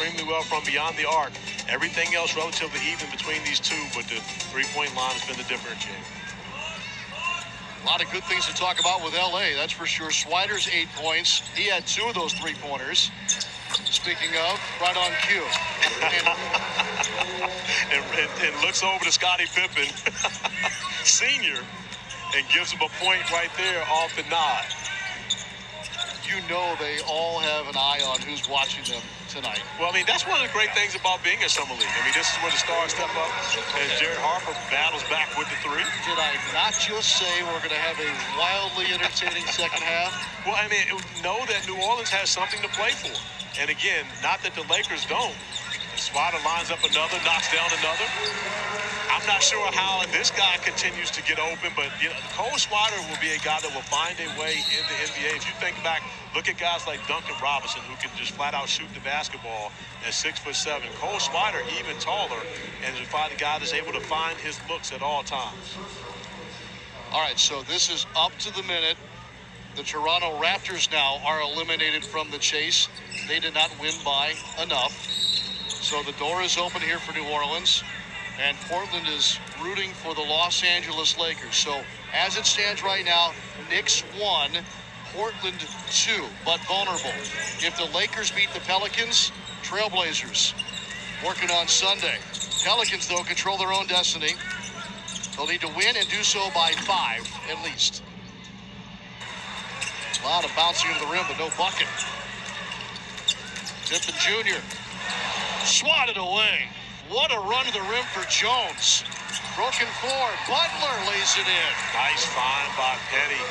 extremely well from beyond the arc. Everything else relatively even between these two, but the three-point line has been the differentiator. A lot of good things to talk about with L.A., that's for sure. Swider's 8 points. He had 2 of those three-pointers. Speaking of, right on cue. and looks over to Scottie Pippen, senior, and gives him a point right there off the nod. You know they all have an eye on who's watching them tonight. Well, I mean, that's one of the great things about being at Summer League. I mean, this is where the stars step up as Jared Harper battles back with the three. Did I not just say we're going to have a wildly entertaining second half? Well, I mean, know that New Orleans has something to play for. And again, not that the Lakers don't. Swider lines up another, knocks down another. I'm not sure how this guy continues to get open, but you know, Cole Swider will be a guy that will find a way in the NBA. If you think back, look at guys like Duncan Robinson, who can just flat out shoot the basketball at 6'7". Cole Swider even taller, and to find a guy that's able to find his looks at all times. All right, so this is up to the minute. The Toronto Raptors now are eliminated from the chase. They did not win by enough. So the door is open here for New Orleans, and Portland is rooting for the Los Angeles Lakers. So as it stands right now, Knicks 1, Portland 2, but vulnerable. If the Lakers beat the Pelicans, Trailblazers working on Sunday. Pelicans, though, control their own destiny. They'll need to win and do so by 5 at least. A lot of bouncing into the rim, but no bucket. Pippen Jr. swatted away. What a run to the rim for Jones. Broken floor. Butler lays it in. Nice find by Petty.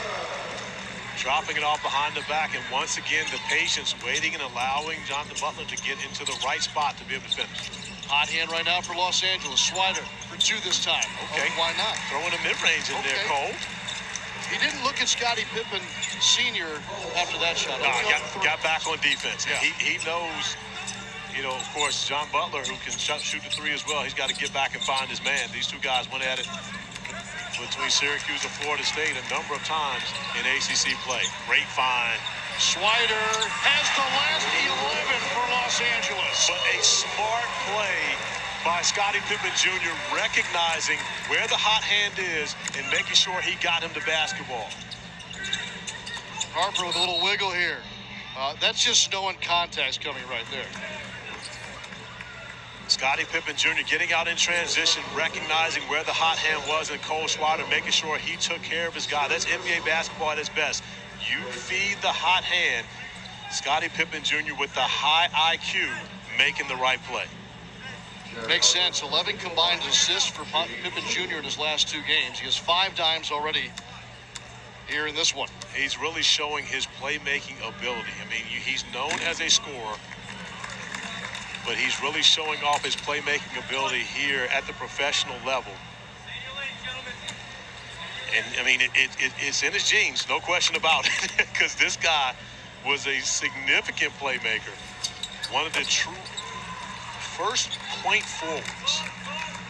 Dropping it off behind the back. And once again, the patience waiting and allowing Jonathan Butler to get into the right spot to be able to finish. Hot hand right now for Los Angeles. Swider for 2 this time. Okay. Oh, why not? Throwing a mid-range in there, Cole. He didn't look at Scottie Pippen Sr. after that shot. Got back on defense. Yeah. He knows, you know, of course, John Butler, who can shoot the three as well. He's got to get back and find his man. These two guys went at it between Syracuse and Florida State a number of times in ACC play. Great find. Swider has the last 11 for Los Angeles. But a smart play by Scottie Pippen Jr. recognizing where the hot hand is and making sure he got him the basketball. Harper with a little wiggle here. That's just knowing contact's coming right there. Scottie Pippen Jr. getting out in transition, recognizing where the hot hand was, and Cole Swider making sure he took care of his guy. That's NBA basketball at its best. You feed the hot hand. Scottie Pippen Jr. with the high IQ making the right play. Makes sense. 11 combined assists for Pippen Jr. in his last 2 games. He has 5 dimes already here in this one. He's really showing his playmaking ability. I mean, he's known as a scorer, but he's really showing off his playmaking ability here at the professional level. And, I mean, it's in his genes, no question about it, because this guy was a significant playmaker. One of the true first point forwards.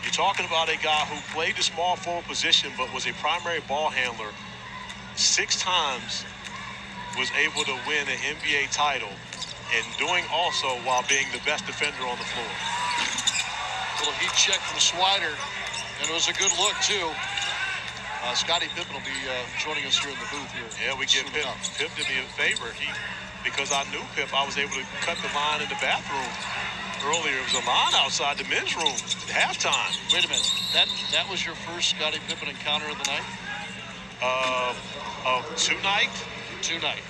You're talking about a guy who played the small forward position but was a primary ball handler. 6 times was able to win an NBA title, and doing also while being the best defender on the floor. Little heat check from Swider, and it was a good look too. Scottie Pippen will be joining us here in the booth here. Yeah, we give Pip did me a favor. Because I knew Pip, I was able to cut the line in the bathroom earlier. It was a line outside the men's room at halftime. Wait a minute. That was your first Scottie Pippen encounter of the night? Tonight? Tonight.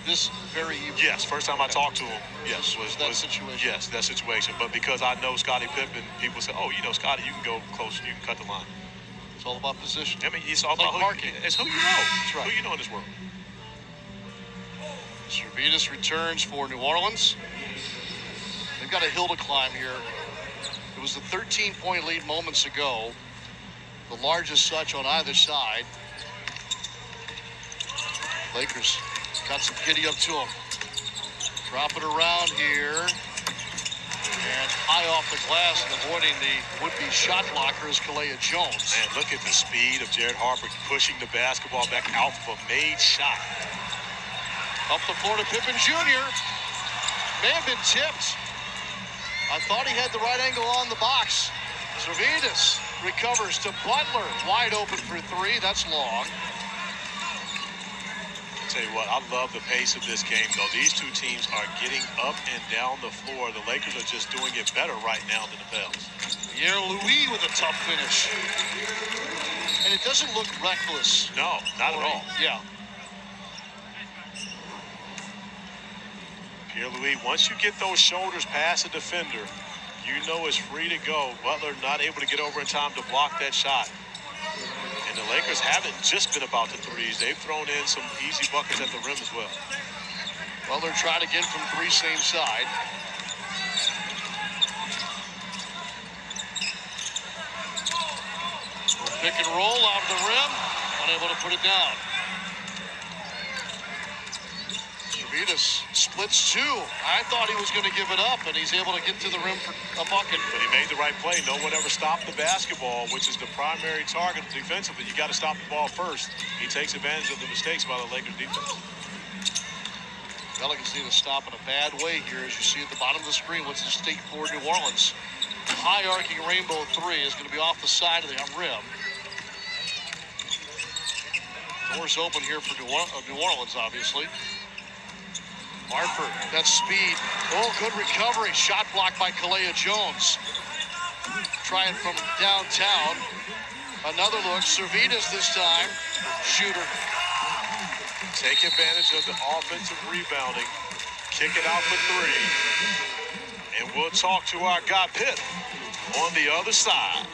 This very evening. Yes, first time I talked to him. Yes, was that situation. Yes, that situation. But because I know Scottie Pippen, people say, "Oh, you know Scottie, you can go close, you can cut the line." It's all about position. I mean, it's all about marking. It's who you know. That's right. Who you know in this world. Servetus returns for New Orleans. They've got a hill to climb here. It was a 13-point lead moments ago, the largest such on either side. Lakers got some giddy up to them. Drop it around here. And high off the glass and avoiding the would-be shot blocker is Kalea Jones. Man, look at the speed of Jared Harper pushing the basketball back out for a made shot. Up the floor to Pippen Jr. May have been tipped. I thought he had the right angle on the box. Servidis recovers to Butler. Wide open for three. That's long. Tell you what, I love the pace of this game, though. These two teams are getting up and down the floor. The Lakers are just doing it better right now than the Pels. Pierre Louis with a tough finish. And it doesn't look reckless. No, not at all. Yeah. Pierre Louis, once you get those shoulders past the defender, you know it's free to go. Butler not able to get over in time to block that shot. And the Lakers haven't just been about the threes. They've thrown in some easy buckets at the rim as well. Butler tried again from three, same side. Pick and roll out of the rim. Unable to put it down. Servidis splits two. I thought he was going to give it up, and he's able to get to the rim for a bucket. But he made the right play. No one ever stopped the basketball, which is the primary target defensively. You got to stop the ball first. He takes advantage of the mistakes by the Lakers defense. Pelicans need to stop in a bad way here. As you see at the bottom of the screen, what's the state for New Orleans? High arcing rainbow three is going to be off the side of the rim. Doors open here for New Orleans, obviously. Hartford, that speed. Oh, good recovery. Shot blocked by Kalea Jones. Trying from downtown. Another look. Servidis this time. Shooter. Take advantage of the offensive rebounding. Kick it out for three. And we'll talk to our guy Pitt on the other side.